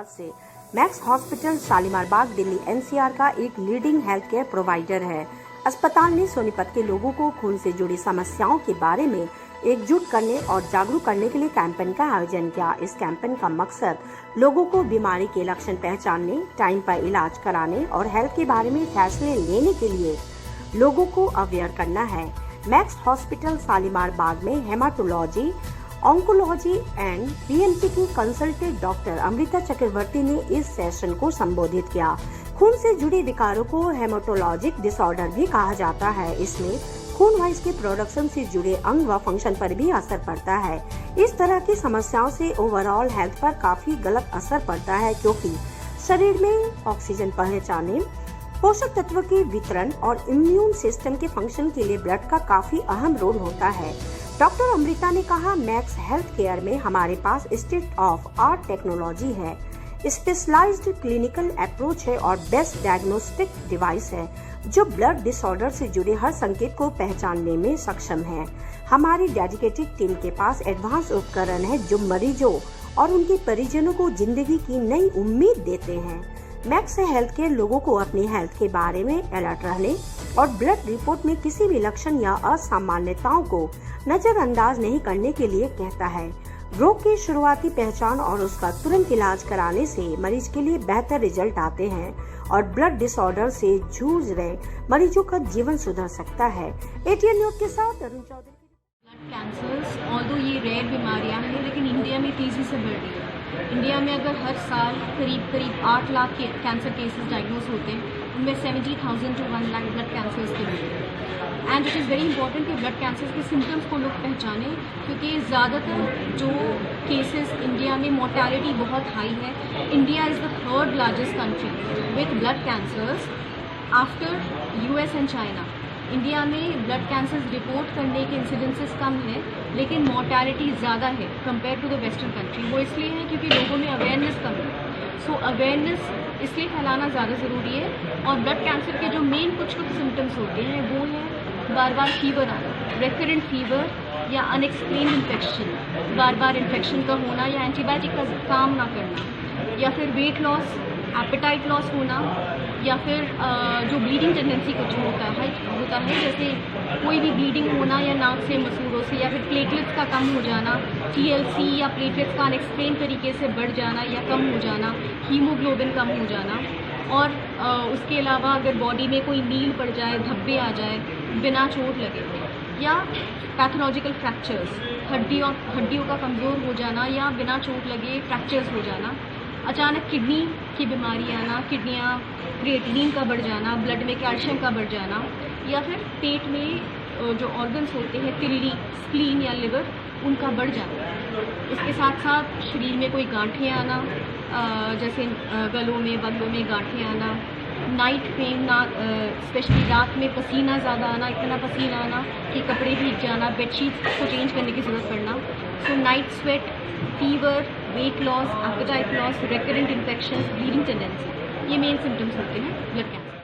से। Max hospital Shalimar बाग Delhi NCR का एक लीडिंग हेल्थ केयर प्रोवाइडर है। अस्पताल ने सोनीपत के लोगों को खून से जुड़ी समस्याओं के बारे में एकजुट करने और जागरूक करने के लिए कैंपेन का आयोजन किया। इस कैंपेन का मकसद लोगों को बीमारी के लक्षण पहचानने, टाइम पर इलाज कराने और हेल्थ के बारे में फैसले लेने के लिए लोगों को अवेयर करना है। मैक्स हॉस्पिटल शालीमार बाग में हेमाटोलॉजी, ऑन्कोलॉजी एंड पीएमसी की कंसल्टेंट डॉक्टर अमृता चक्रवर्ती ने इस सेशन को संबोधित किया। खून से जुड़े विकारों को हेमाटोलॉजिक डिसऑर्डर भी कहा जाता है। इसमें खून वाइस के प्रोडक्शन से जुड़े अंग व फंक्शन पर भी असर पड़ता है। इस तरह की समस्याओं से ओवरऑल हेल्थ पर काफी गलत असर पड़ता है, क्योंकि शरीर में ऑक्सीजन पहुंचाने, पोषक तत्व के वितरण और इम्यून सिस्टम के फंक्शन के लिए ब्लड का काफी अहम रोल होता है। डॉक्टर अमृता ने कहा, मैक्स हेल्थ केयर में हमारे पास स्टेट ऑफ आर्ट टेक्नोलॉजी है, स्पेशलाइज्ड क्लिनिकल अप्रोच है और बेस्ट डायग्नोस्टिक डिवाइस है जो ब्लड डिसऑर्डर से जुड़े हर संकेत को पहचानने में सक्षम है। हमारी डेडिकेटेड टीम के पास एडवांस उपकरण है जो मरीजों और उनके परिजनों को जिंदगी की नई उम्मीद देते हैं। मैक्स हेल्थ केयर लोगों को अपनी हेल्थ के बारे में अलर्ट रहने और ब्लड रिपोर्ट में किसी भी लक्षण या असामान्यताओं को नजरअंदाज नहीं करने के लिए कहता है। रोग की शुरुआती पहचान और उसका तुरंत इलाज कराने से मरीज के लिए बेहतर रिजल्ट आते हैं और ब्लड डिसऑर्डर से जूझ रहे मरीजों का जीवन सुधर सकता है। एटीएन न्यूज़ के साथ Arun Chaudhary. Blood cancers although ये रेयर बीमारियां हैं, लेकिन इंडिया में तेज़ी से बढ़ रही है। इंडिया में अगर हर साल करीब 8 लाख के कैंसर केसेस डायग्नोज होते हैं, उनमें 70,000 to 1 लाख ब्लड कैंसर्स के होते हैं। And it is very important कि ब्लड कैंसर के सिम्टम्स को लोग पहचानें, क्योंकि ज़्यादातर जो केसेस इंडिया में मोर्टेलिटी बहुत हाई है। India is the 3rd largest country with blood cancers after US and China. India में ब्लड कैंसर्स रिपोर्ट करने के इंसिडेंसेस कम है, लेकिन मोर्टेलिटी ज़्यादा है compare to the western country. वो इसलिए है क्योंकि लोगों में अवेयरनेस कम है। सो अवेयरनेस इसलिए फैलाना ज़्यादा ज़रूरी है। और ब्लड कैंसर के जो मेन कुछ सिम्टम्स होते हैं वो है बार बार फीवर आना, रेकरेंट फीवर या अनएक्सप्लेन्ड इन्फेक्शन, बार बार इन्फेक्शन का होना या एंटीबायोटिक का काम ना करना, या फिर वेट लॉस, एपेटाइट लॉस होना, या फिर जो ब्लीडिंग टेंडेंसी कुछ होता है जैसे कोई भी ब्लीडिंग होना या नाक से, मसूड़ों से, या फिर प्लेटलेट्स का कम हो जाना, टीएलसी या प्लेटलेट्स का अनएक्सप्लेन तरीके से बढ़ जाना या कम हो जाना, हीमोग्लोबिन कम हो जाना। और उसके अलावा अगर बॉडी में कोई नील पड़ जाए, धब्बे आ जाए बिना चोट लगे, या पैथोलॉजिकल फ्रैक्चर्स, हड्डियों का कमज़ोर हो जाना या बिना चोट लगे फ्रैक्चर्स हो जाना, अचानक किडनी की बीमारी आना, किडनियाँ क्रिएटिनिन का बढ़ जाना, ब्लड में कैल्शियम का बढ़ जाना, या फिर पेट में जो ऑर्गन्स होते हैं तिल्ली, स्प्लीन या लिवर, उनका बढ़ जाना। इसके साथ साथ शरीर में कोई गांठें आना, जैसे गलों में, बगलों में गांठें आना, नाइट पेन, स्पेशली रात में पसीना ज़्यादा आना, इतना पसीना आना कि कपड़े भीग जाना, बेडशीट को चेंज करने की ज़रूरत पड़ना। So night sweat, fever, weight loss, appetite loss, recurrent infection, bleeding tendency, ये मेन सिम्टम्स होते हैं ब्लड कैंसर।